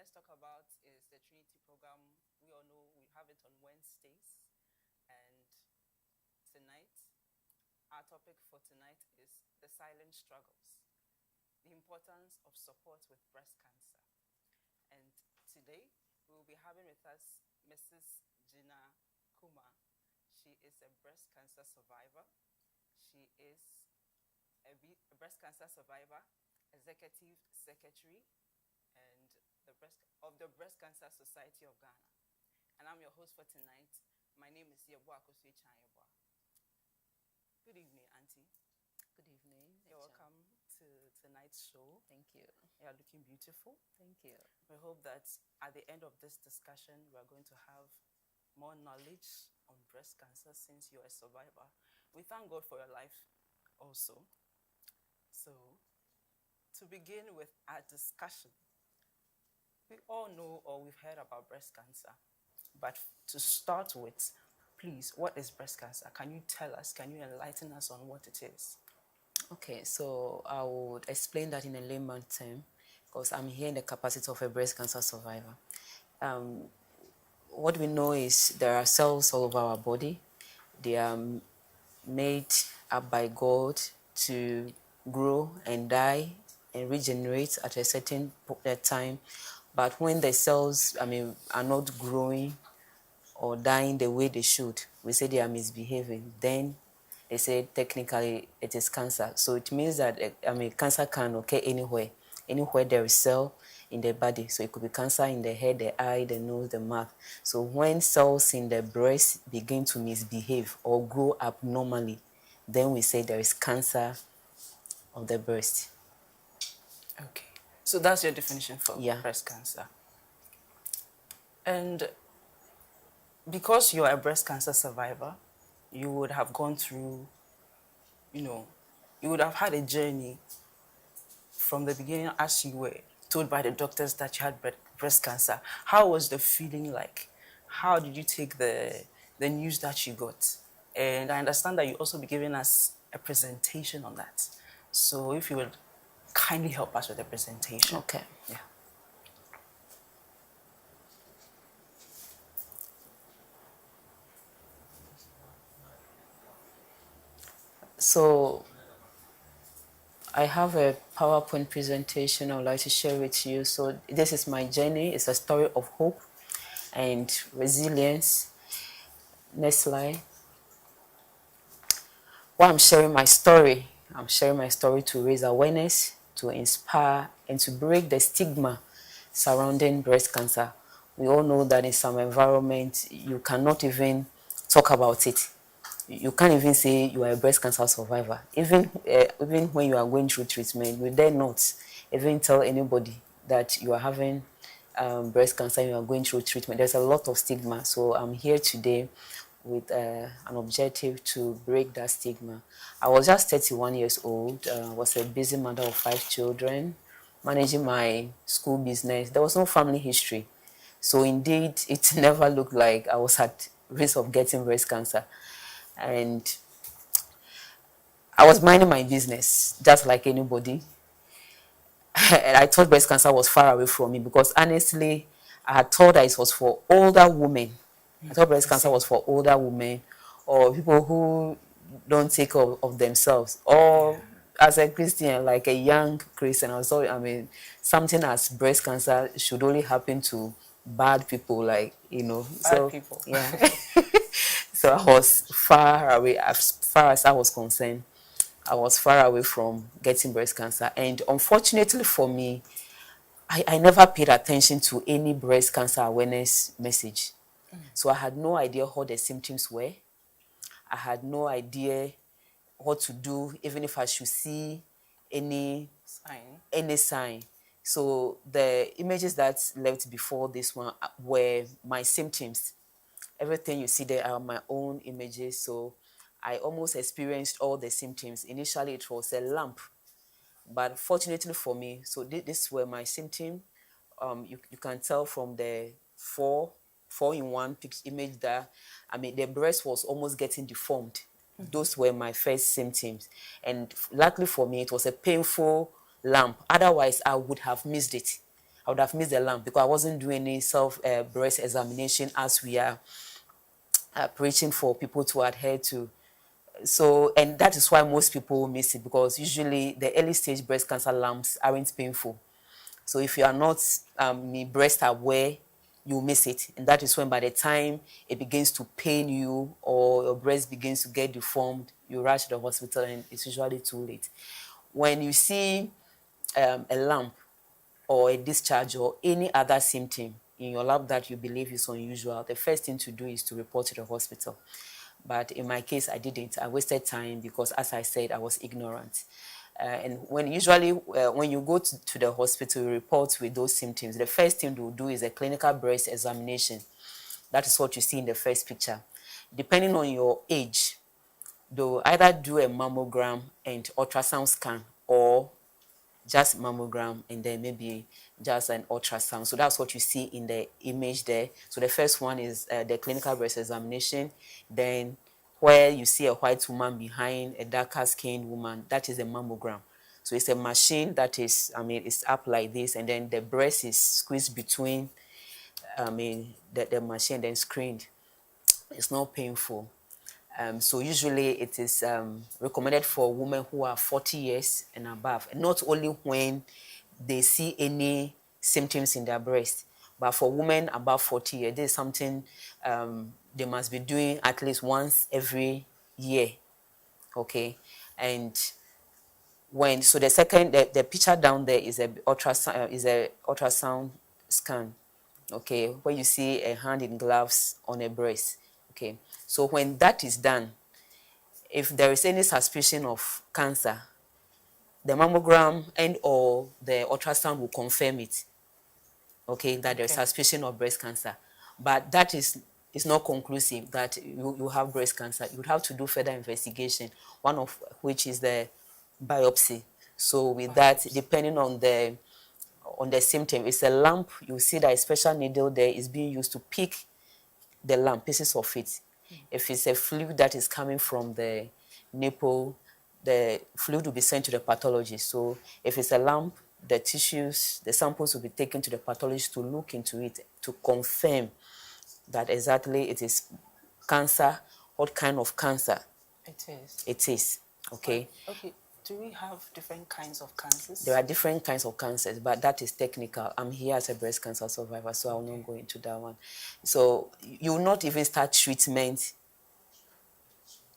let's talk about is the Trinity program. We all know we have it on Wednesdays, and tonight, our topic for tonight is the silent struggles, the importance of support with breast cancer. And today, we will be having with us Mrs. Gina Kuma. She is a breast cancer survivor. She is a breast cancer survivor, executive secretary, and the Breast Cancer Society of Ghana. And I'm your host for tonight. My name is Yeboah Akosue Chanyeboah. Good evening, Auntie. Good evening. You're welcome to tonight's show. Thank you. You are looking beautiful. Thank you. We hope that at the end of this discussion, we are going to have more knowledge on breast cancer since you're a survivor. We thank God for your life also. So, to begin with our discussion, we all know or we've heard about breast cancer. But to start with, please, what is breast cancer? Can you tell us, can you enlighten us on what it is? Okay, so I would explain that in a layman term because I'm here in the capacity of a breast cancer survivor. What we know is there are cells all over our body. They are made up by God to grow and die and regenerate at a certain time. But when the cells, are not growing or dying the way they should, we say they are misbehaving. Then they say technically it is cancer. So it means that cancer can occur anywhere there is cell in the body. So it could be cancer in the head, the eye, the nose, the mouth. So when cells in the breast begin to misbehave or grow abnormally, then we say there is cancer of the breast. Okay. So that's your definition for breast cancer. And because you're a breast cancer survivor, you would have gone through, you would have had a journey from the beginning as you were told by the doctors that you had breast cancer. How was the feeling like? How did you take the news that you got? And I understand that you also be giving us a presentation on that. So if you would kindly help us with the presentation. Okay. Yeah. So I have a PowerPoint presentation I would like to share with you. So this is my journey. It's a story of hope and resilience. Next slide. While I'm sharing my story to raise awareness, to inspire, and to break the stigma surrounding breast cancer. We all know that in some environments, you cannot even talk about it. You can't even say you are a breast cancer survivor. Even when you are going through treatment, you dare not even tell anybody that you are having breast cancer and you are going through treatment. There's a lot of stigma. So I'm here today with an objective to break that stigma. I was just 31 years old. Was a busy mother of 5 children, managing my school business. There was no family history. So indeed, it never looked like I was at risk of getting breast cancer. And I was minding my business just like anybody. And I thought breast cancer was far away from me because honestly, I had thought that it was for older women. I thought breast cancer was for older women or people who don't take care of themselves. Or as a Christian, like a young Christian, something as breast cancer should only happen to bad people, Bad people. Yeah. So I was far away, as far as I was concerned. I was far away from getting breast cancer. And unfortunately for me, I never paid attention to any breast cancer awareness message. So I had no idea what the symptoms were. I had no idea what to do, even if I should see any sign. So the images that left before this one were my symptoms. Everything you see there are my own images. So I almost experienced all the symptoms. Initially, it was a lump, but fortunately for me, so this were my symptoms. You can tell from the four in one image that the breast was almost getting deformed. Those were my first symptoms, and luckily for me, it was a painful lump. Otherwise, I would have missed it. I would have missed the lump because I wasn't doing any self breast examination as we are preaching for people to adhere to. So, and that is why most people miss it, because usually the early stage breast cancer lumps aren't painful. So if you are not breast aware, you miss it. And that is when by the time it begins to pain you or your breast begins to get deformed, you rush to the hospital and it's usually too late. When you see a lump or a discharge or any other symptom in your lab that you believe is unusual, the first thing to do is to report to the hospital. But in my case, I didn't. I wasted time because, as I said, I was ignorant. And when you go to the hospital, you report with those symptoms, the first thing they'll do is a clinical breast examination. That is what you see in the first picture. Depending on your age, they'll either do a mammogram and ultrasound scan, or just mammogram and then maybe just an ultrasound. So that's what you see in the image there. So the first one is the clinical breast examination. Then where you see a white woman behind a darker skinned woman, that is a mammogram. So it's a machine that is, it's up like this, and then the breast is squeezed between, the machine, then screened. It's not painful. So usually it is recommended for women who are 40 years and above, not only when they see any symptoms in their breast, but for women above 40 years, this is something they must be doing at least once every year, okay? And so the picture down there is a ultrasound scan, okay, where you see a hand in gloves on a breast, okay? So when that is done, if there is any suspicion of cancer, the mammogram and or the ultrasound will confirm it, okay, that there's suspicion of breast cancer. But that is not conclusive that you have breast cancer. You would have to do further investigation, one of which is the biopsy. So with that, depending on the symptom, it's a lump. You see that a special needle there is being used to pick the lump, pieces of it. If it's a fluid that is coming from the nipple, the fluid will be sent to the pathologist. So if it's a lump, the tissues, the samples will be taken to the pathologist to look into it, to confirm that exactly it is cancer, what kind of cancer it is, okay? Okay, do we have different kinds of cancers? There are different kinds of cancers, but that is technical. I'm here as a breast cancer survivor, so I will not go into that one. So you will not even start treatment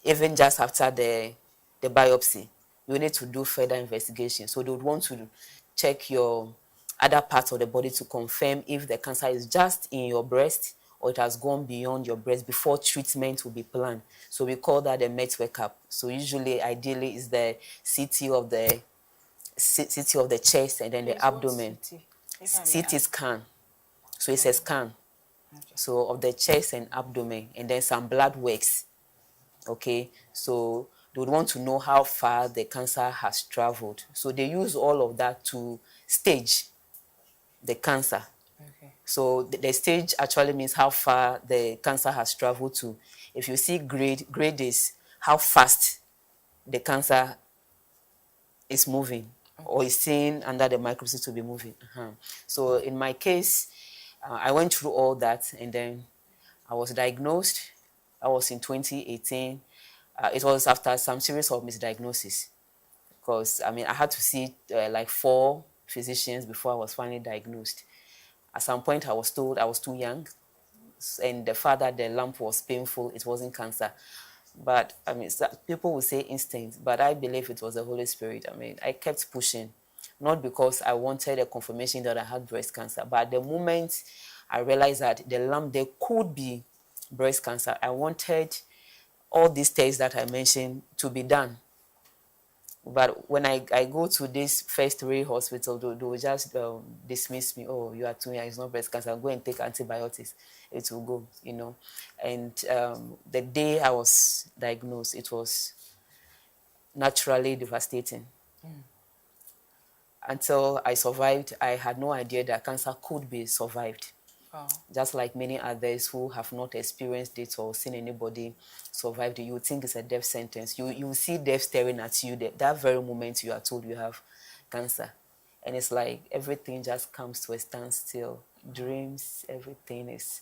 even just after the biopsy. You need to do further investigation. So they would want to check your other parts of the body to confirm if the cancer is just in your breast or it has gone beyond your breast before treatment will be planned. So we call that a MET workup. So usually, ideally, is the CT of the chest and then the abdomen. CT scan. So it's a scan. So of the chest and abdomen, and then some blood works. Okay, so they would want to know how far the cancer has traveled. So they use all of that to stage the cancer. Okay. So the stage actually means how far the cancer has traveled to. If you see grade is how fast the cancer is moving, or is seen under the microscope to be moving. So in my case, I went through all that, and then I was diagnosed. I was in 2018. It was after some series of misdiagnoses, because I had to see like 4 physicians before I was finally diagnosed. At some point, I was told I was too young, and the fact that the lump was painful, it wasn't cancer. But people will say instinct, but I believe it was the Holy Spirit. I kept pushing, not because I wanted a confirmation that I had breast cancer, but the moment I realized that the lump there could be breast cancer, I wanted all these tests that I mentioned to be done. But when I go to this first 3 hospital, they will just dismiss me. Oh, you are too young, it's not breast cancer. Go and take antibiotics. It will go, And the day I was diagnosed, it was naturally devastating. Until I survived, I had no idea that cancer could be survived. Wow. Just like many others who have not experienced it or seen anybody survive it, you think it's a death sentence. You see death staring at you that very moment you are told you have cancer. and it's like everything just comes to a standstill. Dreams, everything is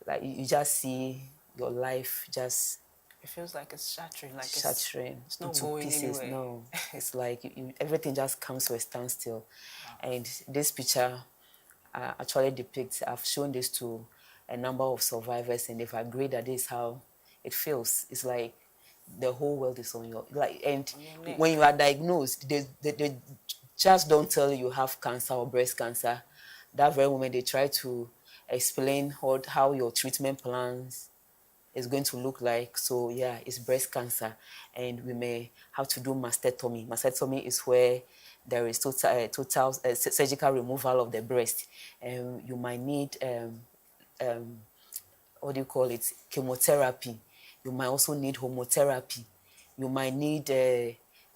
like you just see your life just It feels like it's shattering, like shattering it's not into going pieces. anywhere. No, it's like everything just comes to a standstill. And this picture actually depicts. I've shown this to a number of survivors, and they've agreed that this is how it feels. It's like the whole world is on your like, and On your neck. when you are diagnosed, they just don't tell you have cancer or breast cancer. That very moment, they try to explain how your treatment plans is going to look like. So yeah, it's breast cancer, and we may have to do mastectomy. Mastectomy is where there is total surgical removal of the breast, and you might need what do you call it, chemotherapy. You might also need homotherapy. You might need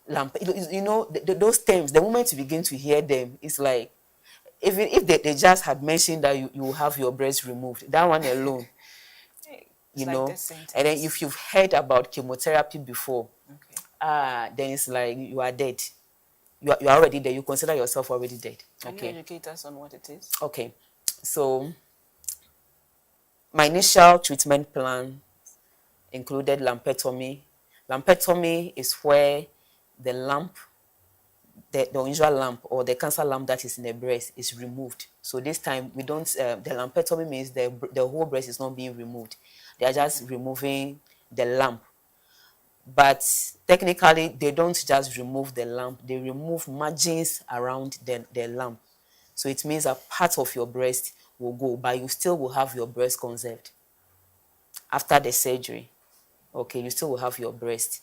lamp. You know, those terms. The moment you begin to hear them, it's like even if they just had mentioned that you will have your breast removed, that one alone, It's you like know. this sentence. And then if you've heard about chemotherapy before, Okay. then it's like you are dead. You are already dead. You consider yourself already dead. Can you educate us on what it is? Okay. So my initial treatment plan included lumpectomy. Lumpectomy is where the lump, the unusual lump or the cancer lump that is in the breast is removed. So this time we don't, the lumpectomy means the whole breast is not being removed. They are just removing the lump. But technically, they don't just remove the lump, they remove margins around the lump. So it means a part of your breast will go, but you still will have your breast conserved after the surgery. Okay, you still will have your breast.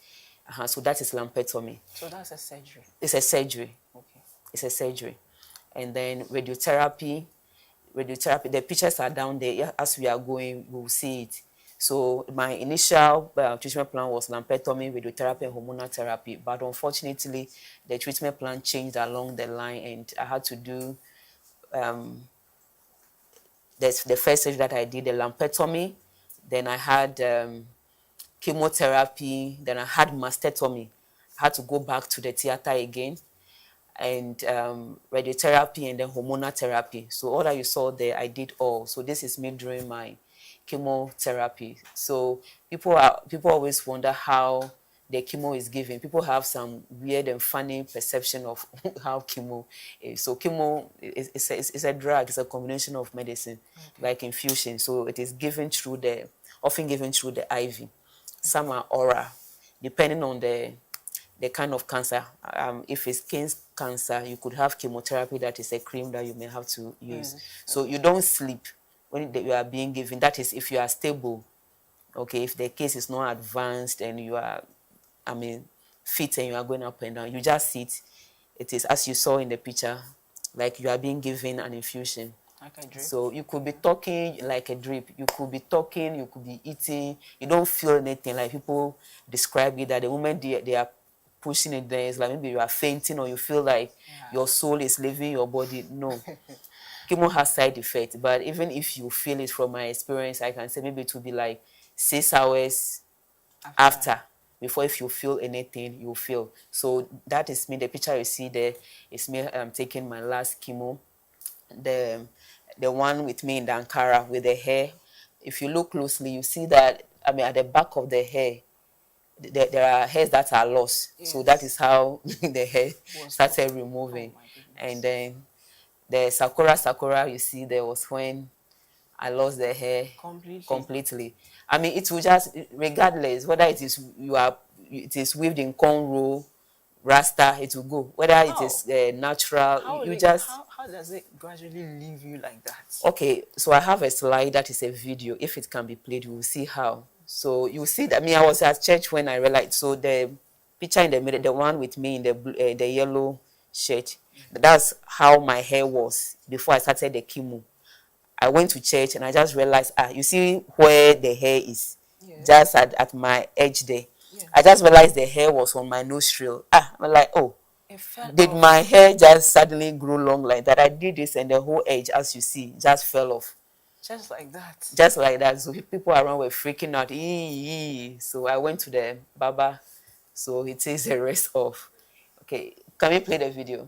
So that is lumpectomy. So that's a surgery. It's a surgery. Okay. It's a surgery. And then radiotherapy, the pictures are down there. As we are going, we'll see it. So my initial treatment plan was lumpectomy, radiotherapy, and hormonal therapy. But unfortunately, the treatment plan changed along the line, and I had to do the first surgery that I did, the lumpectomy. Then I had chemotherapy. Then I had mastectomy. I had to go back to the theater again, and radiotherapy, and then hormonal therapy. So all that you saw there, I did all. So this is me during my chemotherapy. So people always wonder how the chemo is given. People have some weird and funny perception of how chemo is. So chemo is a drug. It's a combination of medicine, like infusion. So it is often given through the IV. Some are oral, depending on the kind of cancer. If it's skin cancer, you could have chemotherapy that is a cream that you may have to use. So you don't sleep when you are being given. That is if you are stable. Okay, if the case is not advanced and you are, fit and you are going up and down, you just sit. It is as you saw in the picture, like you are being given an infusion. Like a drip? So you could be talking like a drip. You could be talking, you could be eating. You don't feel anything. Like people describe it that the moment they are pushing it there, it's like maybe you are fainting or you feel like your soul is leaving your body. No. Chemo has side effects, but even if you feel it, from my experience, I can say maybe it will be like 6 hours after before, if you feel anything, you feel. So that is me. The picture you see there is me taking my last chemo. The one with me in the Ankara with the hair. If you look closely, you see that at the back of the hair, there are hairs that are lost. Yes. So that is how the hair started removing. And then the sakura you see there was when I lost the hair completely. It will just, regardless whether it is weaved in cornrow, rasta, it will go. Whether it is natural, how does it gradually leave you like that? Okay, so I have a slide that is a video. If it can be played, you will see how. So you see that I was at church when I realized. So the picture in the middle, the one with me in the yellow shirt, that's how my hair was before I started the chemo. I went to church and I just realized, you see where the hair is, just at my edge there. I just realized the hair was on my nostril. I'm like, oh, did my hair just suddenly grow long like that? I did this and the whole edge, as you see, just fell off. Just like that? Just like that. So people around were freaking out. So I went to the barber. So he takes the rest off. Okay, can we play the video?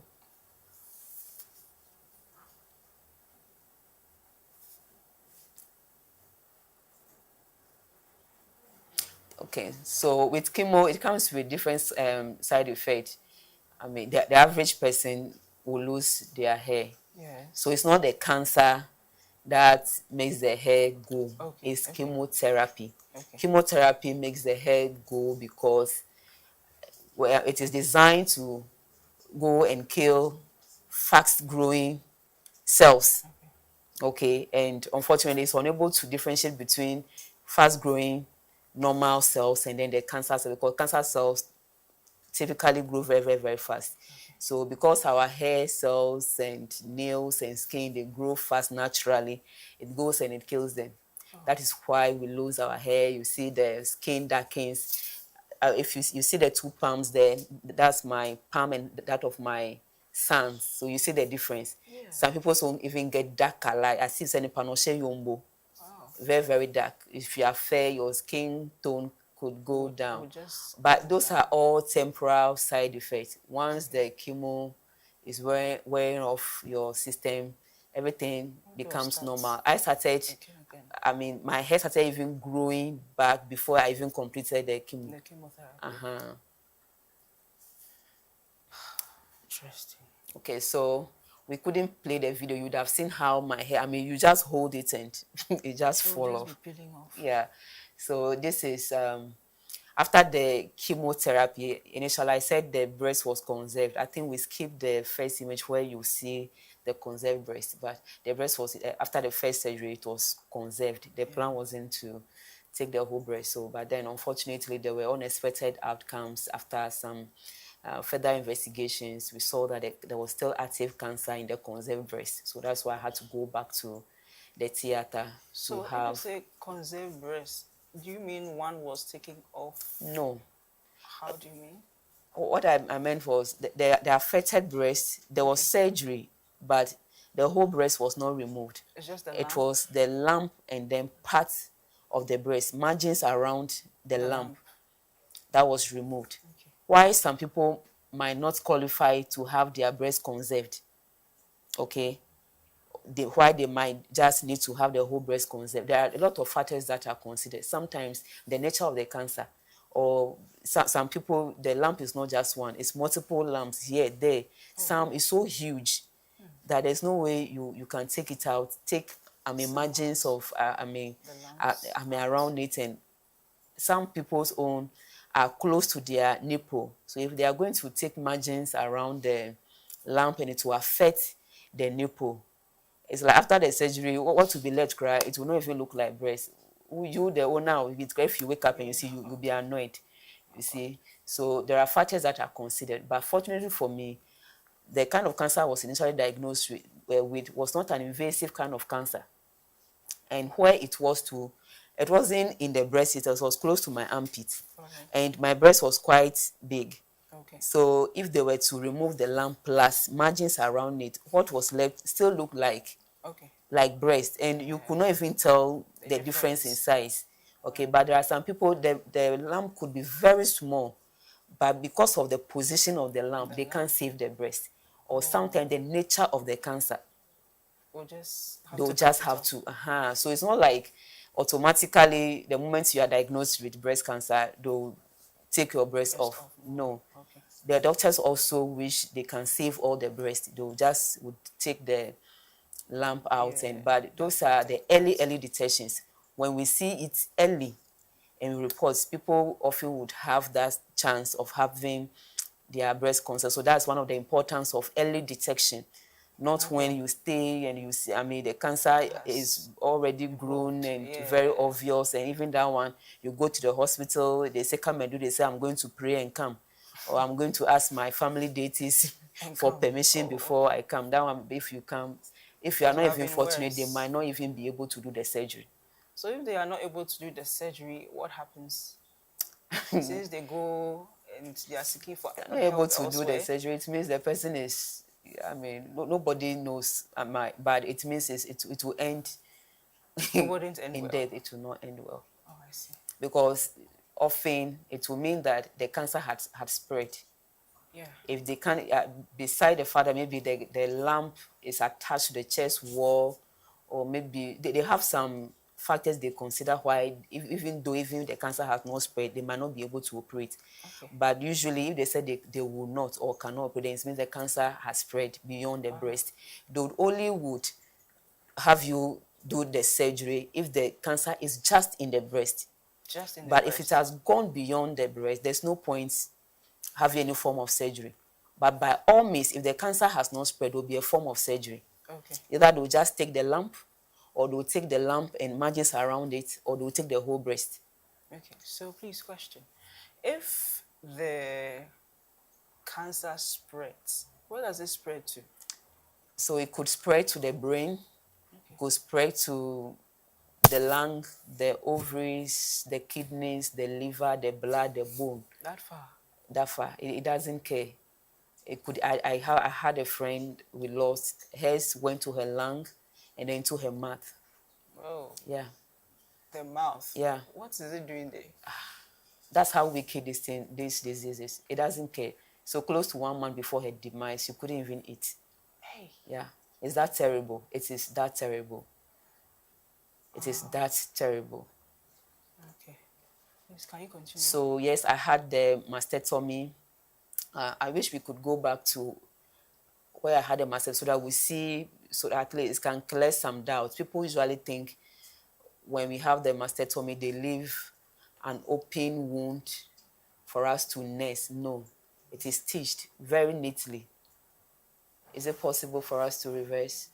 Okay, so with chemo, it comes with different side effects. I mean, the average person will lose their hair. Yes. So it's not the cancer that makes the hair go. Okay. It's Okay. chemotherapy. Okay. Chemotherapy makes the hair go because it is designed to go and kill fast growing cells. Okay, and unfortunately, it's unable to differentiate between fast growing normal cells and then the cancer cells, because cancer cells typically grow very, very, very fast. So because our hair cells and nails and skin, they grow fast naturally, it goes and it kills them. That is why we lose our hair. You see the skin darkens. If you see the two palms there, that's my palm and that of my sons. So you see the difference. Yeah. Some people don't even get darker, like I see any panoche yombo. Wow. Very, very dark. If you are fair, your skin tone could go down. Would just But go those down. are all temporal side effects. Once the chemo is wearing off your system, everything becomes starts normal. I started, again. I mean, my hair started even growing back before I even completed the chemo. The chemotherapy. Uh-huh. Interesting. Okay, so we couldn't play the video. You'd have seen how my hair, I mean, you just hold it and it just fall Just off. be peeling off. Yeah. So this is after the chemotherapy. Initially, I said the breast was conserved. I think we skipped the first image where you see the conserved breast, but the breast was after the first surgery, it was conserved. The plan wasn't to take the whole breast. So, but then unfortunately, there were unexpected outcomes after some further investigations. We saw that there was still active cancer in the conserved breast. So that's why I had to go back to the theater So to when have. you say conserved breast, do you mean one was taken off? No. How do you mean? What I meant was the affected breast, there was surgery, but the whole breast was not removed. It's just the It lump? was the lump and then parts of the breast, margins around the lump, that was removed. Okay. Why some people might not qualify to have their breast conserved, okay? Why they might just need to have the whole breast conserved. There are a lot of factors that are considered. Sometimes the nature of the cancer, or some people, the lump is not just one, it's multiple lumps here, there. Some is so huge that there's no way you can take it out, take, margins of, around it, and some people's own are close to their nipple. So if they are going to take margins around the lump and it will affect the nipple, it's like after the surgery, what will be left cry, it will not even look like breast. You, the owner, if you wake up and you see, you'll be annoyed, you see. So there are factors that are considered. But fortunately for me, the kind of cancer I was initially diagnosed with was not an invasive kind of cancer. And where it wasn't in the breast, it was close to my armpit. Okay. And my breast was quite big. Okay. So if they were to remove the lump plus margins around it, what was left still looked like breast, and you could not even tell the difference in size. Okay, but there are some people, the lump could be very small, but because of the position of the lump, they can't save the breast. Or sometimes the nature of the cancer, they'll just have to. So it's not like automatically the moment you are diagnosed with breast cancer, they'll take your breast off. No. Okay. The doctors also wish they can save all the breast. They'll just would take the lump out, but those are the early detections. When we see it early in reports, people often would have that chance of having their breast cancer. So that's one of the importance of early detection. Not when you stay and you see, the cancer is already grown and very obvious, and even that one, you go to the hospital, they say, come and do, they say, I'm going to pray and come. Or I'm going to ask my family deities for permission before I come. That one, if you come, if you are not even fortunate, they might not even be able to do the surgery. So if they are not able to do the surgery, what happens? Since they go and they are seeking for help not able to elsewhere, do the surgery, it means the person is, nobody knows, but it means it will end in death. It will not end well. Oh, I see. Because often it will mean that the cancer had spread. Yeah. If they can, beside the father, maybe the lump is attached to the chest wall, or maybe they have some factors they consider why, even though even the cancer has not spread, they might not be able to operate. Okay. But usually, if they say they will not or cannot operate, then it means the cancer has spread beyond the breast. They would only would have you do the surgery if the cancer is just in the breast. Just in the But breast. if it has gone beyond the breast, there's no point having any form of surgery. But by all means, if the cancer has not spread, there will be a form of surgery. Okay. Either they'll just take the lump, or they'll take the lump and margins around it, or they'll take the whole breast. Okay. So please, question: if the cancer spreads, where does it spread to? So it could spread to the brain, Okay. could spread to the lung, the ovaries, the kidneys, the liver, the blood, the bone. That far? That far. It doesn't care. It could. I had a friend we lost. Hers went to her lung, and then to her mouth. Oh. Yeah. The mouth. Yeah. What is it doing there? That's how wicked these diseases. It doesn't care. So close to 1 month before her demise, she couldn't even eat. Hey. Yeah. It's that terrible. It is that terrible. It is that terrible. Okay. Please, can you continue? So yes, I had the mastectomy. I wish we could go back to where I had a mastectomy so that we see, so that at least it can clear some doubts. People usually think when we have the mastectomy, they leave an open wound for us to nurse. No, it is stitched very neatly. Is it possible for us to reverse?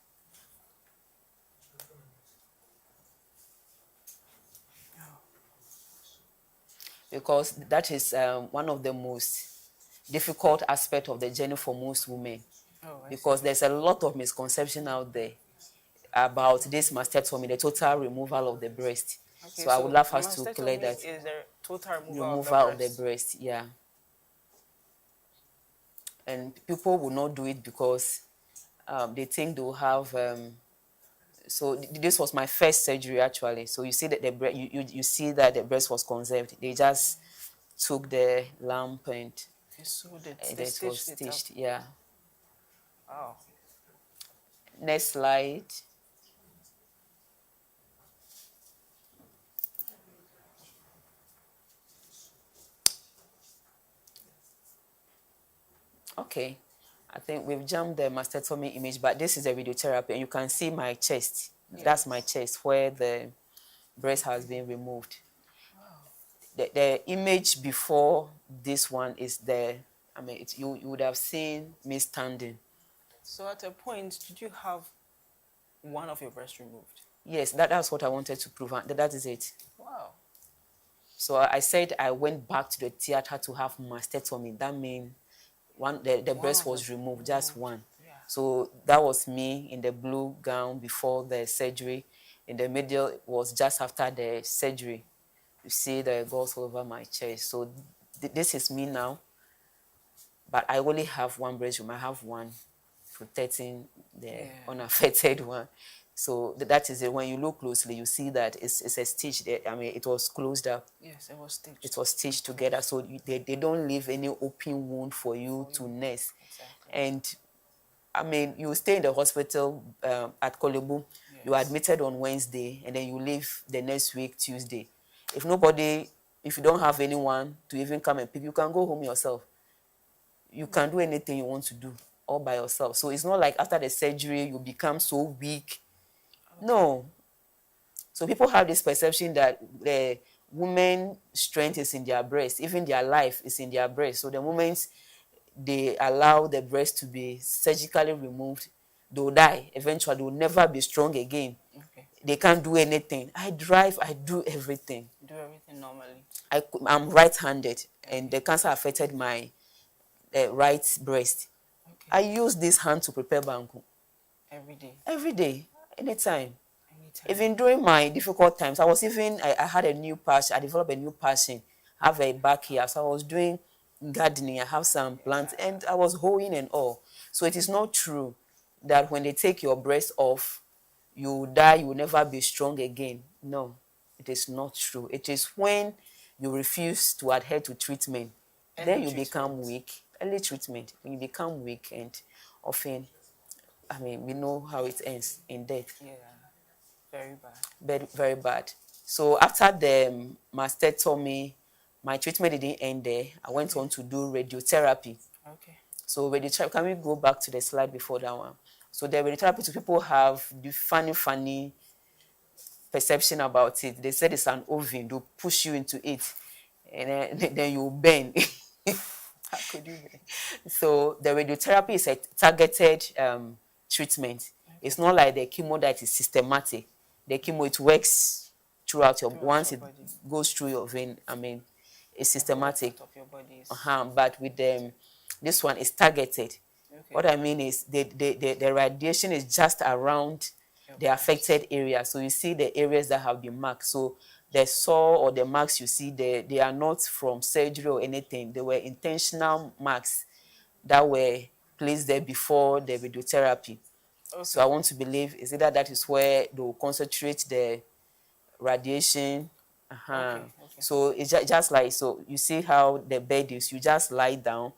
Because that is one of the most difficult aspects of the journey for most women. Because there's a lot of misconception out there about this mastectomy, the total removal of the breast. Okay, so I would love us to clear that. Is the total removal of the breast, yeah. And people will not do it because they think they will have. So this was my first surgery actually. So you see that the breast, you see that the breast was conserved. They just took the lump and it was stitched. Yeah. Wow. Next slide. Okay, I think we've jumped the mastectomy image, but this is a radiotherapy, and you can see my chest. Yes. That's my chest where the breast has been removed. Wow. The image before this one is there. I mean, you would have seen me standing. So at a point, did you have one of your breasts removed? Yes, that's what I wanted to prove. That is it. Wow. So I said I went back to the theater to have mastectomy. That means the breast was removed, just one. Yeah. So that was me in the blue gown before the surgery. In the middle was just after the surgery. You see the gauze all over my chest. So this is me now. But I only have one breast room. I have one protecting the unaffected one. So that is it. When you look closely, you see that it's a stitch there. I mean, it was closed up. Yes, it was stitched. It was stitched together. So they don't leave any open wound for you to nurse. Exactly. And I mean, you stay in the hospital at Kolebu. Yes. You are admitted on Wednesday, and then you leave the next week, Tuesday. If you don't have anyone to even come and pick, you can go home yourself. You can do anything you want to do all by yourself. So it's not like after the surgery, you become so weak. Okay. No. So people have this perception that the woman's strength is in their breast, even their life is in their breast. So the moment they allow the breast to be surgically removed, they'll die. Eventually, they'll never be strong again. Okay. They can't do anything. I drive, I do everything. Do everything normally? I'm right-handed, and the cancer affected my right breast. Okay. I use this hand to prepare banku. Every day? Every day, anytime. Even during my difficult times, I had a new passion. I developed a new passion. I have a backyard, so I was doing gardening. I have some plants, and I was hoeing and all. So it is not true that when they take your breast off, you die, you will never be strong again. No, it is not true. It is when you refuse to adhere to treatment, then you become weak. Early treatment, when you become weak, and often, I mean, we know how it ends in death. Yeah. Very bad. Very, very bad. So after the mastectomy, my treatment didn't end there. I went on to do radiotherapy. Okay. So radiotherapy, can we go back to the slide before that one? So the radiotherapy, so people have the funny perception about it. They said it's an oven. They'll push you into it, and then you burn. How could you be? So the radiotherapy is a targeted treatment. It's not like the chemo that is systematic. The chemo, it works throughout your, once it body. goes through your vein, I mean, it's systematic. Of your body is... But with this one is targeted. Okay. What I mean is the radiation is just around the affected area. So you see the areas that have been marked. So the sore or the marks you see there, they are not from surgery or anything. They were intentional marks that were placed there before the radiotherapy. Okay. So I want to believe is either that is where they will concentrate the radiation. Okay. So it's just like, so you see how the bed is, you just lie down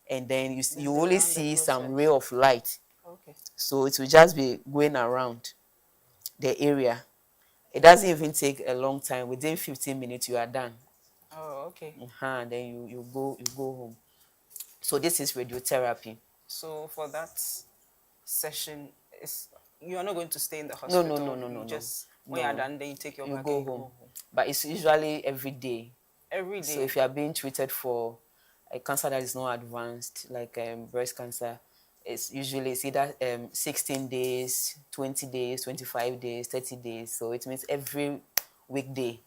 and then you only see some ray of light. Okay. So it will just be going around the area. It doesn't even take a long time. Within 15 minutes, you are done. Oh, okay. Then you go home. So this is radiotherapy. So for that session, you are not going to stay in the hospital. No. Just when you are done, then you take your bag and go home. But it's usually every day. Every day. So if you are being treated for a cancer that is not advanced, like breast cancer, it's either 16 days, 20 days, 25 days, 30 days. So it means every weekday.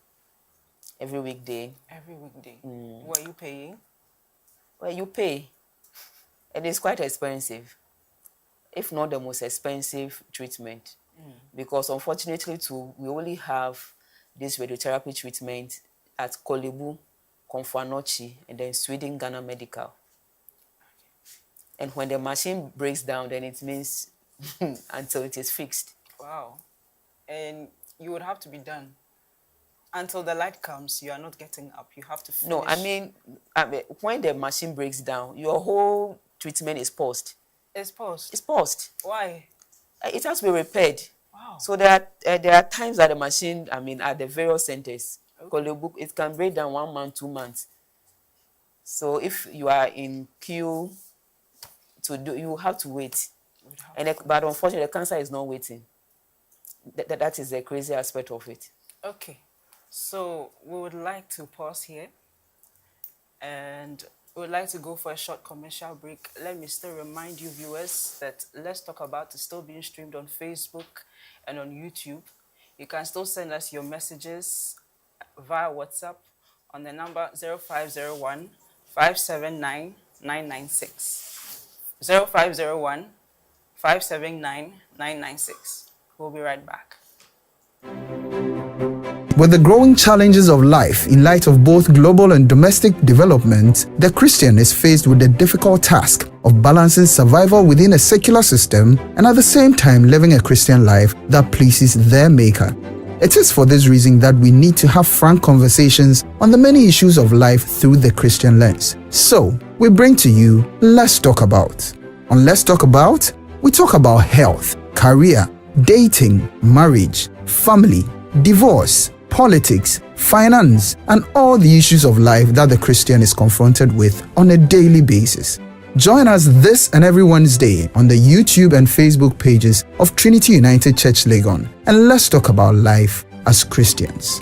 Every weekday. Every weekday. What are you paying? Well, you pay. And it's quite expensive. If not the most expensive treatment. Because unfortunately too, we only have this radiotherapy treatment at Kolebu, Konfuanochi, and then Sweden Ghana Medical. And when the machine breaks down, then it means until it is fixed. Wow. And you would have to be done. Until the light comes, you are not getting up. You have to finish. No, I mean, when the machine breaks down, your whole treatment is paused. It's paused? It's paused. Why? It has to be repaired. Wow. So there are times that the machine, at the various centers, it can break down 1 month, 2 months. So if you are in queue to do, you have to wait. But unfortunately, the cancer is not waiting. That is the crazy aspect of it. Okay. So we would like to pause here. And we would like to go for a short commercial break. Let me still remind you viewers that Let's Talk About is still being streamed on Facebook and on YouTube. You can still send us your messages via WhatsApp on the number 0501 579 996. 0501 579 996. We'll be right back. With the growing challenges of life in light of both global and domestic development, the Christian is faced with the difficult task of balancing survival within a secular system and at the same time living a Christian life that pleases their Maker. It is for this reason that we need to have frank conversations on the many issues of life through the Christian lens. So, we bring to you Let's Talk About. On Let's Talk About, we talk about health, career, dating, marriage, family, divorce, politics, finance, and all the issues of life that the Christian is confronted with on a daily basis. Join us this and every Wednesday on the YouTube and Facebook pages of Trinity United Church Legon, and let's talk about life as Christians.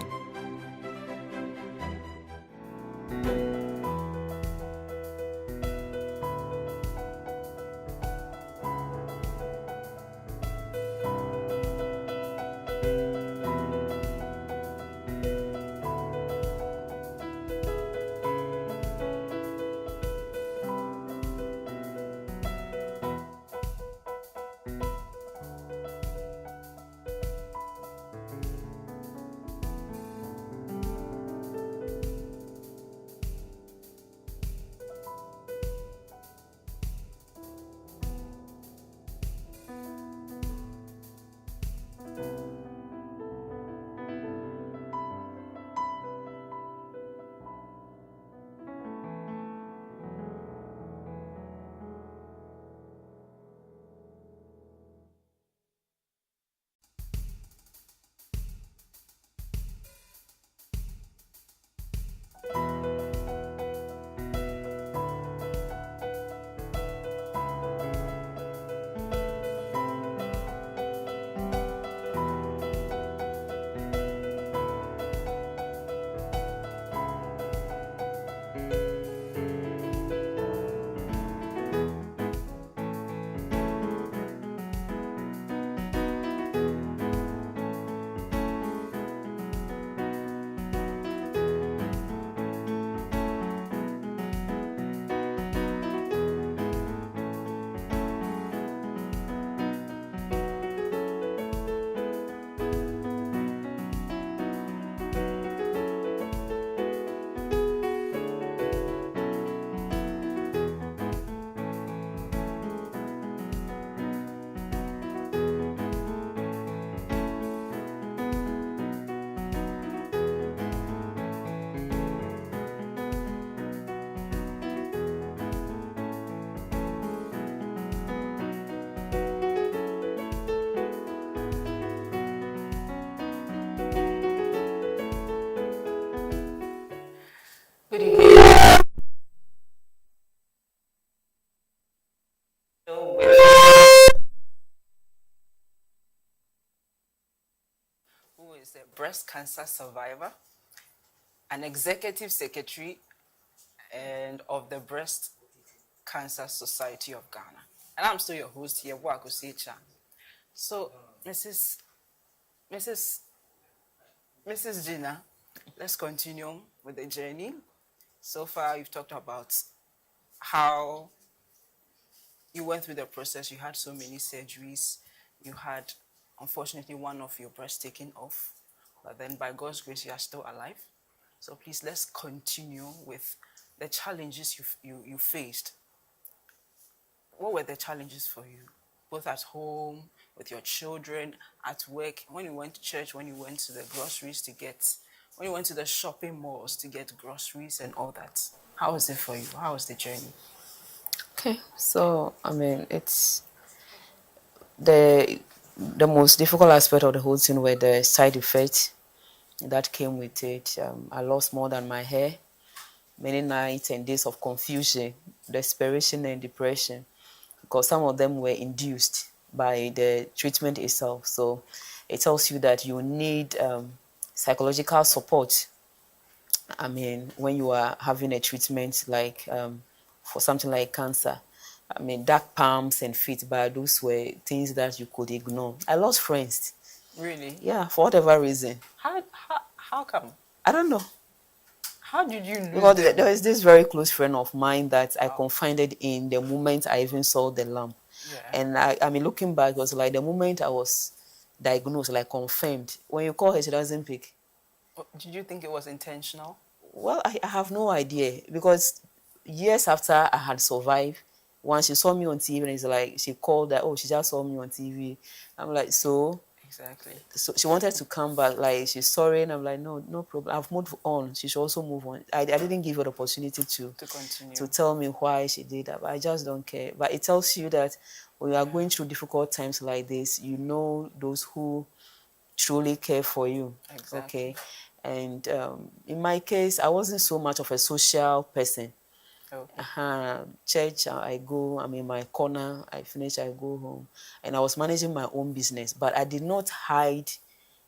Who is a breast cancer survivor, an executive secretary, and of the Breast Cancer Society of Ghana. And I'm still your host here, Wako Secha. So, Mrs. Gina, let's continue with the journey. So far, you've talked about how you went through the process. You had so many surgeries. You had, unfortunately, one of your breasts taken off. But then, by God's grace, you are still alive. So please, let's continue with the challenges you faced. What were the challenges for you, both at home, with your children, at work, when you went to church, when you went to the groceries when you went to the shopping malls to get groceries and all that? How was it for you? How was the journey? Okay, so I mean, it's the most difficult aspect of the whole thing were the side effects that came with it. I lost more than my hair, many nights and days of confusion, desperation and depression, because some of them were induced by the treatment itself. So it tells you that you need psychological support. I mean, when you are having a treatment like for something like cancer, I mean, dark palms and feet, but those were things that you could ignore. I lost friends. Really? Yeah, for whatever reason. How come? I don't know. How did you lose Because them? there is this very close friend of mine that I confided in the moment I even saw the lump. Yeah. And I mean, looking back, it was like the moment I was diagnosed, like confirmed. When you call her, she doesn't pick. Did you think it was intentional? Well, I have no idea, because years after I had survived, once she saw me on TV, and it's like she called that, oh, she just saw me on TV. I'm like, so? Exactly. So she wanted to come back, like she's sorry, and I'm like, no problem. I've moved on. She should also move on. I didn't give her the opportunity to continue, to tell me why she did that. But I just don't care. But it tells you that when you are going through difficult times like this, you know those who truly care for you. Exactly. Okay. And in my case, I wasn't so much of a social person. Okay. Church, I go, I'm in my corner, I finish, I go home. And I was managing my own business, but I did not hide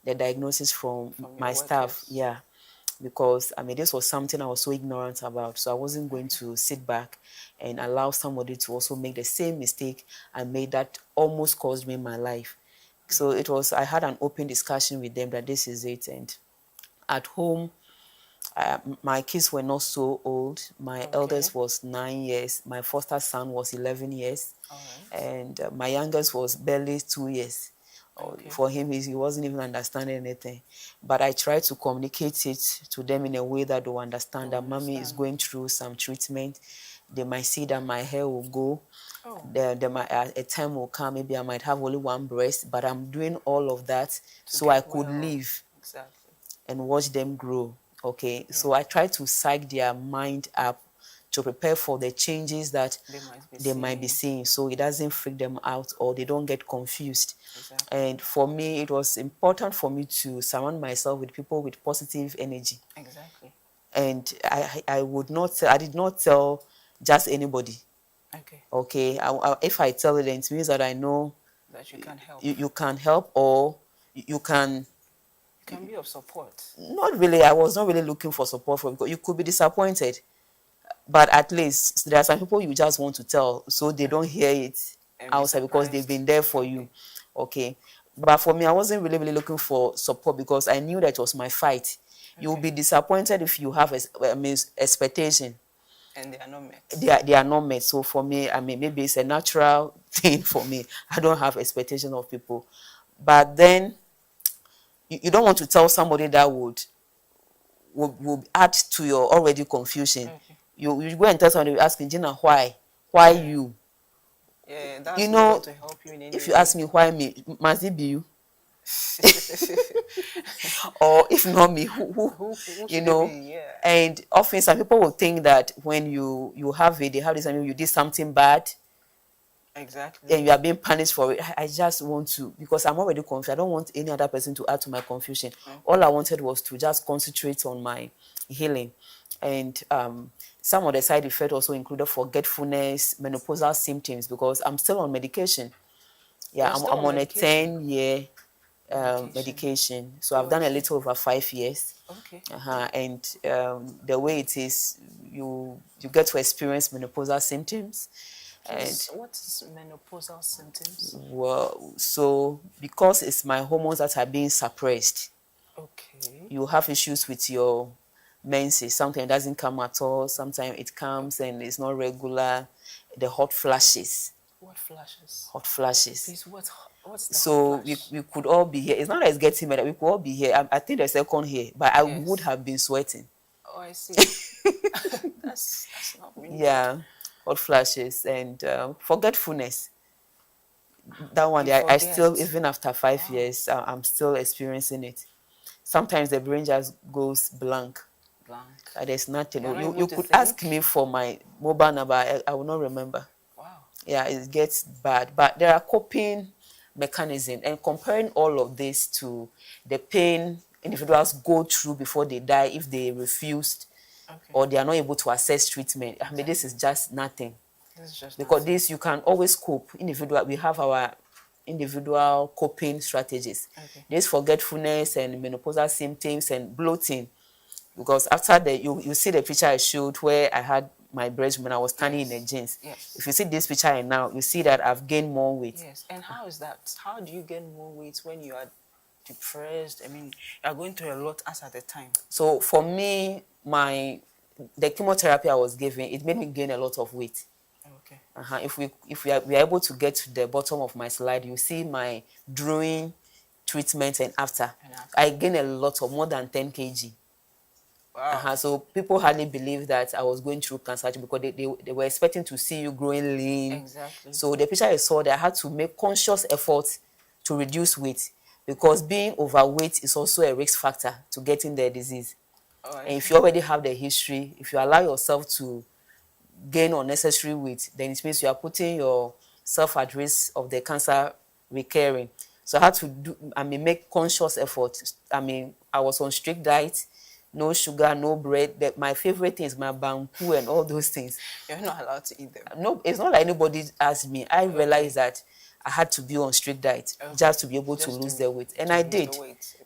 the diagnosis from my staff. Yeah, because I mean, this was something I was so ignorant about. So I wasn't going to sit back and allow somebody to also make the same mistake I made that almost cost me my life. So it was, I had an open discussion with them that this is it. And at home, my kids were not so old. My eldest was 9 years. My foster son was 11 years. And my youngest was barely 2 years. For him, he wasn't even understanding anything. But I tried to communicate it to them in a way that they will understand that mommy is going through some treatment. They might see that my hair will go. A time will come, maybe I might have only one breast, but I'm doing all of that so I could live and watch them grow. Okay, so I try to psych their mind up to prepare for the changes that they might be seeing, so it doesn't freak them out or they don't get confused. And for me, it was important for me to surround myself with people with positive energy. And I did not tell just anybody. Okay, if I tell it, it means that I know that you can help. You can help, or you can be of support. Not really. I was not really looking for support from, because you could be disappointed, but at least there are some people you just want to tell so they don't hear it outside because they've been there for you. Okay, but for me, I wasn't really looking for support because I knew that it was my fight. You will be disappointed if you have expectation and they are not met. They are not met. So for me, I mean, maybe it's a natural thing for me. I don't have expectation of people, but then you don't want to tell somebody that would add to your already confusion. You go and tell somebody, asking, Gina, why you? Yeah, that's able to help you in any if you ask me why me, must it be you? Or if not me, who you know? And often some people will think that when you have it, they have this, I mean, you did something bad. Exactly. And you are being punished for it. I just want to, because I'm already confused. I don't want any other person to add to my confusion. All I wanted was to just concentrate on my healing. And some of the side effects also included forgetfulness, menopausal symptoms, because I'm still on medication. Yeah, You're still I'm on on a medication? 10-year medication. So I've done a little over 5 years. Okay. And the way it is, you get to experience menopausal symptoms. Please, what is menopausal symptoms? Well, so because it's my hormones that are being suppressed, Okay. you have issues with your menses. Sometimes it doesn't come at all. Sometimes it comes and it's not regular. The hot flashes. What flashes? Hot flashes. Please, what's the So hot flash? we could all be here. It's not that it's getting better. We could all be here. I think there's a second here, but I would have been sweating. Oh, I see. that's not really Yeah, hot flashes and forgetfulness. That one, You I still, forget. even after 5 years, I'm still experiencing it. Sometimes the brain just goes blank. Blank. There's nothing. You're not You able to could think? ask me for my mobile number. I will not remember. Wow. Yeah, it gets bad. But there are coping mechanisms. And comparing all of this to the pain individuals go through before they die if they refused or they are not able to access treatment. I mean, this is just nothing. This is just Because nothing. this, you can always cope. We have our individual coping strategies. There's forgetfulness and menopausal symptoms and bloating. Because after you see the picture I showed where I had my breast when I was standing in the jeans. Yes. If you see this picture now, you see that I've gained more weight. Yes. And how is that? How do you gain more weight when you are depressed? I mean, you are going through a lot as at the time. So for me, the chemotherapy I was given, it made me gain a lot of weight. Okay. If we are able to get to the bottom of my slide, you see my during treatment and after. I gained a lot of more than 10 kg. Wow. So people hardly believe that I was going through cancer because they were expecting to see you growing lean. Exactly. So the picture I saw there, I had to make conscious efforts to reduce weight because being overweight is also a risk factor to getting the disease. And if you already have the history, if you allow yourself to gain unnecessary weight, then it means you are putting yourself at risk of the cancer recurring. So I had to make conscious efforts. I was on strict diet, no sugar, no bread. My favorite thing is my banku and all those things. You're not allowed to eat them. No, it's not like anybody asked me. I realized that I had to be on strict diet just to be able to lose the weight. And I did.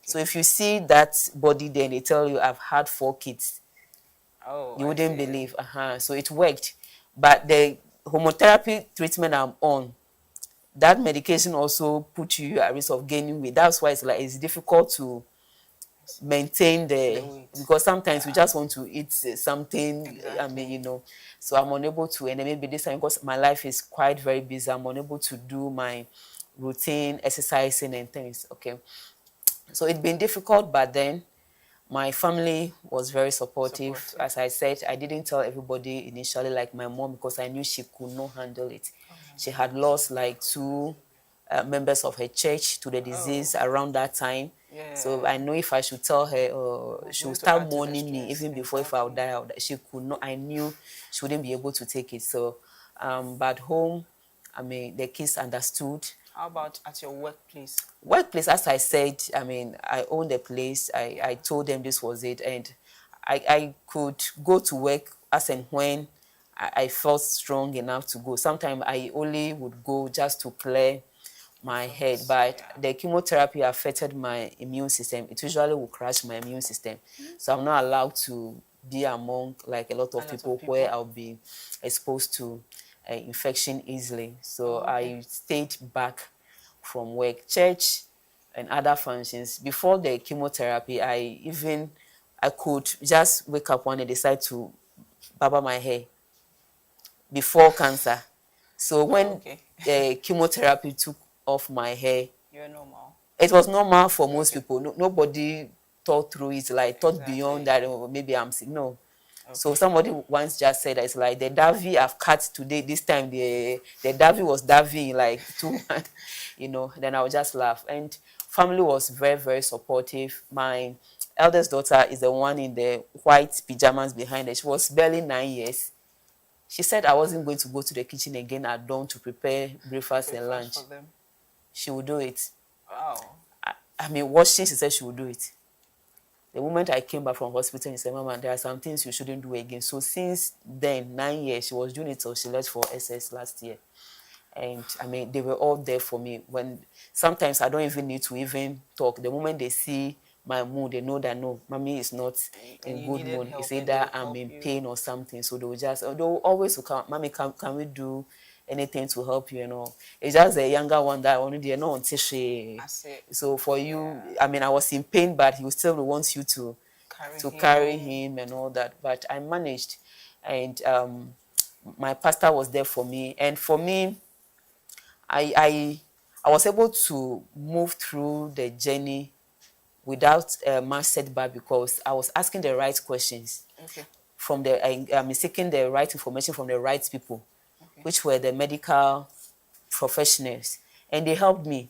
So if you see that body, then they tell you I've had 4 kids. Oh, you wouldn't believe. So it worked. But the hormonotherapy treatment I'm on, that medication also put you at risk of gaining weight. That's why it's difficult to maintain the weight. Because sometimes we just want to eat something. So I'm unable to. And then maybe this time because my life is quite very busy, I'm unable to do my routine exercising and things. Okay. So it's been difficult, but then my family was very supportive. As I said, I didn't tell everybody initially, like my mom, because I knew she could not handle it. She had lost like 2 members of her church to the disease around that time. So I know if I should tell her, she would start mourning me even before if I would die. She could not. I knew she wouldn't be able to take it. So, but home, the kids understood. How about at your workplace? Workplace, as I said, I owned a place. I told them this was it. And I could go to work as and when I felt strong enough to go. Sometimes I only would go just to clear my head. But the chemotherapy affected my immune system. It usually will crash my immune system. So I'm not allowed to be among like a lot of people where I'll be exposed to infection easily. So I stayed back from work, church, and other functions. Before the chemotherapy, I could just wake up one day and decide to barber my hair before cancer. So when the chemotherapy took off my hair, you're normal. It was normal for most people. Nobody thought through it, like thought beyond that, or maybe I'm sick. No. So somebody once just said that it's like the Davi I've cut today. This time the Davi was Davi like 2 months, Then I would just laugh. And family was very, very supportive. My eldest daughter is the one in the white pajamas behind her. She was barely 9 years. She said I wasn't going to go to the kitchen again at dawn to prepare breakfast and lunch. For them. She would do it. Wow. Washing, she said she would do it. The moment I came back from hospital, he said, Mama, there are some things you shouldn't do again. So since then, 9 years, she was doing it till she left for SS last year. And I mean, they were all there for me. When sometimes I don't even need to even talk. The moment they see my mood, they know that no, mommy is not in good mood. It's either I'm in pain or something. So they'll always come, mommy, can we do anything to help you? You know, it's just the younger one that only they know until she. So for you, I mean, I was in pain, but he still wants you to carry him and all that. But I managed, and my pastor was there for me, and for me, I was able to move through the journey without much setback because I was asking the right questions. Okay. From the I'm seeking the right information from the right people, okay, which were the medical professionals, and they helped me.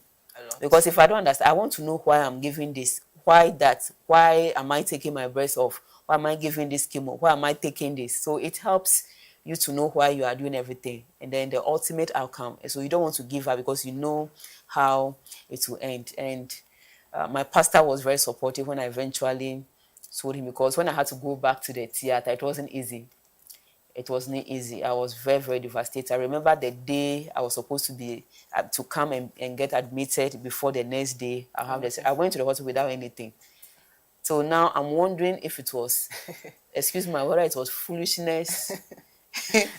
Because if I don't understand, I want to know why I'm giving this, why that, why am I taking my breast off, why am I giving this chemo, why am I taking this? So it helps you to know why you are doing everything, and then the ultimate outcome. So you don't want to give up because you know how it will end. And my pastor was very supportive when I eventually told him, because when I had to go back to the theater, it wasn't easy. It wasn't easy. I was very, very devastated. I remember the day I was supposed to be to come and get admitted. Before the next day, I went to the hospital without anything. So now I'm wondering if it was, excuse me, whether it was foolishness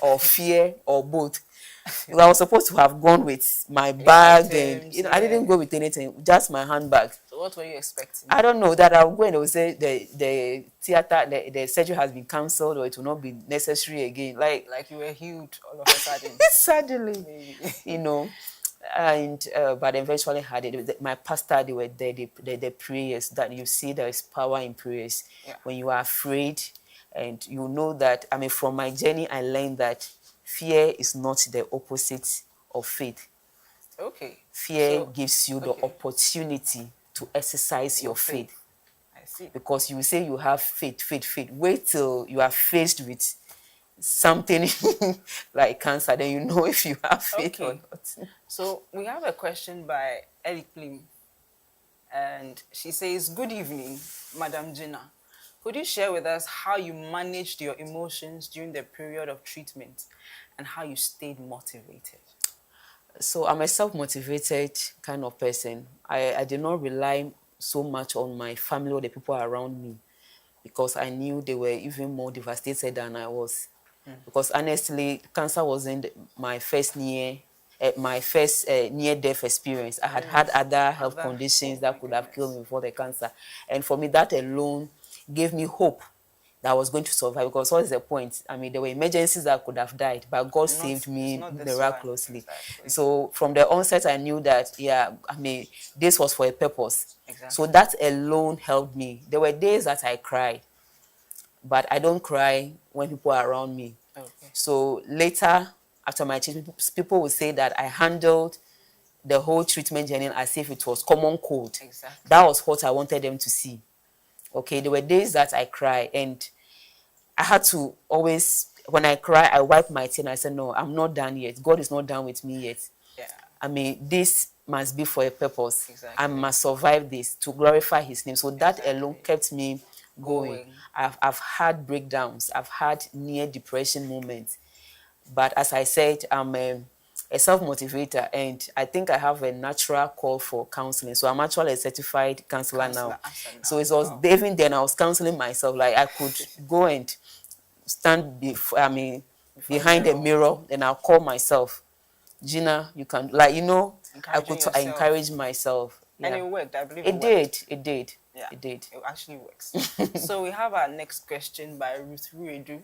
or fear or both. I was supposed to have gone with my bag, and I didn't go with anything, just my handbag. So what were you expecting? I don't know, that I'll go and they will say the theater, the surgery has been cancelled, or it will not be necessary again. Like you were healed all of a sudden. Suddenly, you know. And but eventually had it. My pastor, they were there. The prayers that you see, there is power in prayers. Yeah. When you are afraid, and you know that. I mean, from my journey, I learned that fear is not the opposite of faith. Okay. Fear gives you the opportunity to exercise your faith. I see. Because you say you have faith. Wait till you are faced with something like cancer, then you know if you have faith or not. So we have a question by Eric Plim, and she says, "Good evening, Madam Gina. Could you share with us how you managed your emotions during the period of treatment and how you stayed motivated?" So I'm a self-motivated kind of person. I did not rely so much on my family or the people around me, because I knew they were even more devastated than I was. Because honestly, cancer wasn't my first near-death experience. I had other health conditions that could have killed me before the cancer. And for me, that alone gave me hope that I was going to survive, because what is the point? I mean, there were emergencies that could have died, but God saved me miraculously. Exactly. So from the onset, I knew that, yeah, I mean, this was for a purpose. Exactly. So that alone helped me. There were days that I cried, but I don't cry when people are around me. Okay. So later, after my treatment, people will say that I handled the whole treatment journey as if it was common cold. Exactly. That was what I wanted them to see. Okay, there were days that I cry, and I had to always, when I cry, I wipe my tears and I said, no, I'm not done yet. God is not done with me yet. Yeah. I mean, this must be for a purpose. Exactly. I must survive this to glorify His name. So that alone kept me going. I've had breakdowns. I've had near depression moments. But as I said, I'm a self-motivator, and I think I have a natural call for counseling. So I'm actually a certified counselor now. So it was even then I was counseling myself. Like I could go and stand behind the mirror, and I'll call myself, Gina, you can, like, you know, I encourage myself. Yeah. And it worked, I believe it did. Yeah, it did. It actually works. So we have our next question by Ruth Ruedu,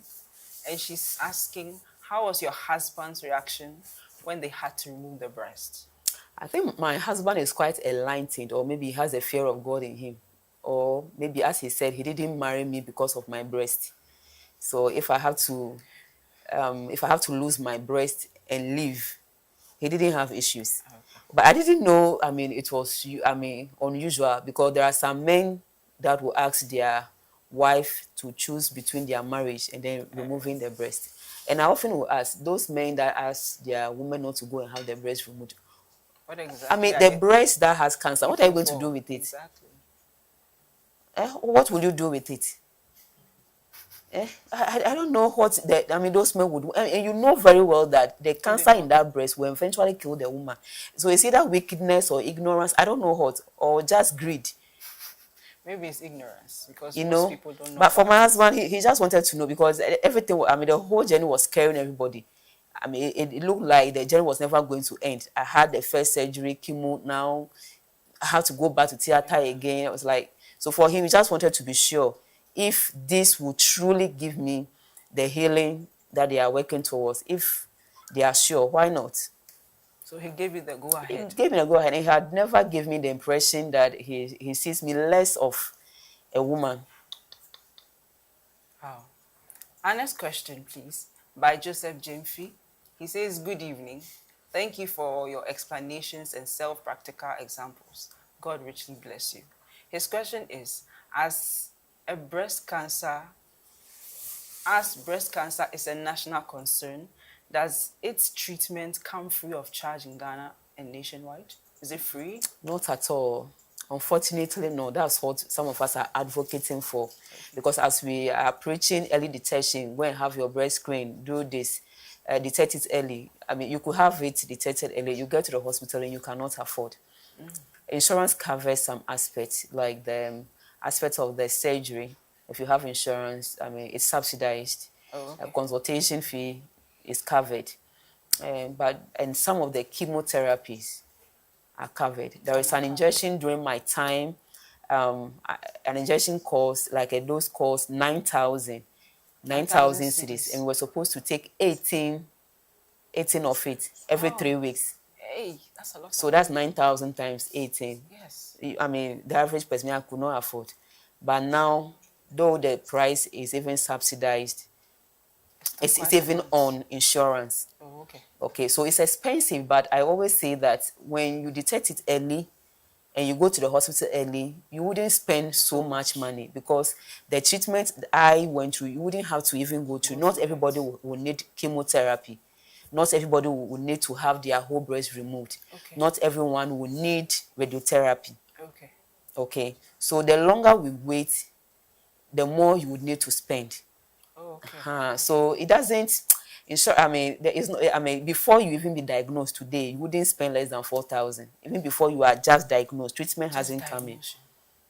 and she's asking, how was your husband's reaction when they had to remove the breast? I think my husband is quite enlightened, or maybe he has a fear of God in him. Or maybe, as he said, he didn't marry me because of my breast. So if I have to lose my breast and leave, he didn't have issues. Okay. But I didn't know, I mean, it was, unusual, because there are some men that will ask their wife to choose between their marriage and then removing the breast. And I often will ask those men that ask their women not to go and have their breast removed. What exactly? I mean, the breast that has cancer, what are you going to do with it? Exactly. what will you do with it? I don't know what those men would do. And you know very well that the cancer in that breast will eventually kill the woman. So it's either wickedness or ignorance, I don't know what, or just greed. Maybe it's ignorance, because You most know, people don't know. but for my husband, he just wanted to know, because everything, the whole journey was scaring everybody. It looked like the journey was never going to end. I had the first surgery, chemo, now I have to go back to theater again. It was like, so for him, he just wanted to be sure if this would truly give me the healing that they are working towards. If they are sure, why not? So he gave you the go ahead. He gave me the go ahead. He had never given me the impression that he sees me less of a woman. Wow. Our next question, please, by Joseph Jimfi. He says, good evening. Thank you for your explanations and self-practical examples. God richly bless you. His question is, as breast cancer is a national concern, does its treatment come free of charge in Ghana and nationwide? Is it free? Not at all. Unfortunately, no. That's what some of us are advocating for. Because as we are preaching early detection, go and have your breast screen, do this, detect it early. You could have it detected early. You get to the hospital and you cannot afford. Insurance covers some aspects, like the aspect of the surgery. If you have insurance, it's subsidized. Oh, okay. A consultation fee is covered. And some of the chemotherapies are covered. There is an injection during my time. An injection costs, like a dose costs 9,000 cedis, and we're supposed to take 18 of it every 3 weeks. Hey, that's a lot. So that's 9,000 times 18. Yes. The average person could not afford. But now, though the price is even subsidized, it's even on insurance. Oh, okay. Okay, so it's expensive, but I always say that when you detect it early and you go to the hospital early, you wouldn't spend so much money, because the treatment I went through, you wouldn't have to even go through. Not everybody will need chemotherapy. Not everybody will need to have their whole breast removed. Okay. Not everyone will need radiotherapy. Okay. Okay, so the longer we wait, the more you would need to spend. Oh, okay. So it doesn't. There is no. Before you even be diagnosed today, you wouldn't spend less than 4,000. Even before you are just diagnosed, treatment hasn't come in.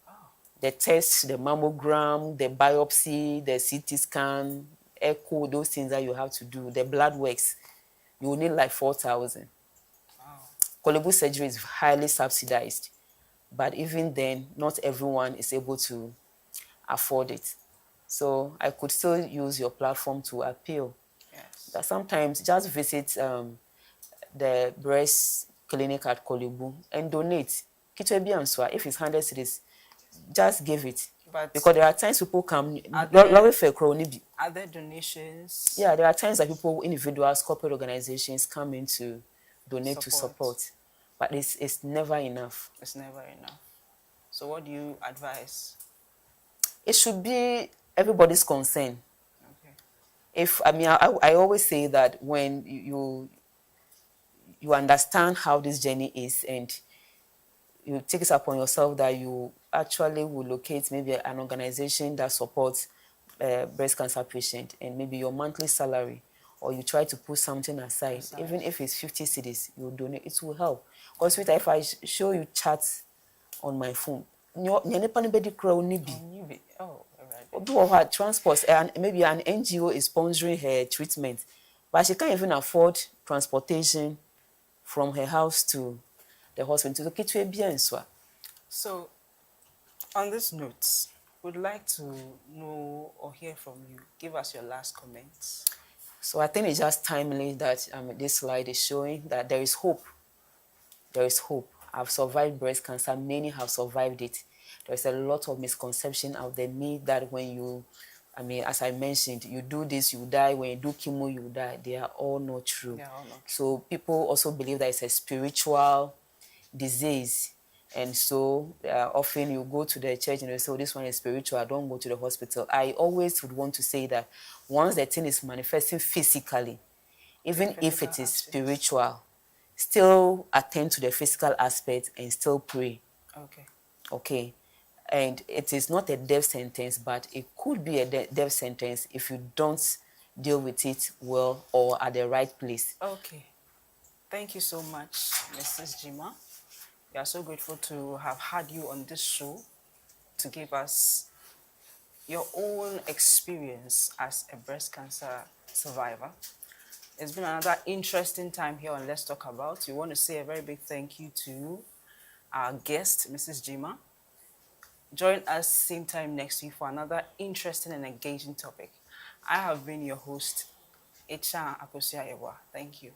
Oh. The tests, the mammogram, the biopsy, the CT scan, echo, those things that you have to do, the blood works, you will need like 4,000. Wow. Koole Bu surgery is highly subsidized, but even then, not everyone is able to afford it. So I could still use your platform to appeal. Yes. That sometimes just visit the breast clinic at Koole Bu and donate. If it's 100 cedis, just give it. But because there are times people come. Are there donations? Yeah, there are times that people, individuals, corporate organizations come in to donate to support. But it's never enough. It's never enough. So what do you advise? It should be everybody's concern. Okay. I always say that when you understand how this journey is, and you take it upon yourself that you actually will locate maybe an organization that supports breast cancer patient, and maybe your monthly salary, or you try to put something aside, even if it's 50 cedis, you donate, it will help. Because if I show you charts on my phone, oh, right. Transport, and maybe an NGO is sponsoring her treatment, but she can't even afford transportation from her house to the hospital. So, on this note, we'd like to know or hear from you. Give us your last comments. So I think it's just timely that this slide is showing that there is hope. There is hope. I've survived breast cancer. Many have survived it. There's a lot of misconception out there. Me that when you, as I mentioned, you do this, you die. When you do chemo, you die. They are all not true. They are all not true. So people also believe that it's a spiritual disease. And so often you go to the church and they say, oh, this one is spiritual, don't go to the hospital. I always would want to say that once the thing is manifesting physically, even if it is spiritual, still attend to the physical aspect and still pray. Okay. Okay. And it is not a death sentence, but it could be a death sentence if you don't deal with it well or at the right place. Okay. Thank you so much, Mrs. Jima. We are so grateful to have had you on this show to give us your own experience as a breast cancer survivor. It's been another interesting time here on Let's Talk About. We want to say a very big thank you to our guest, Mrs. Jima. Join us same time next week for another interesting and engaging topic. I have been your host, Echa Akosia Ewa. Thank you.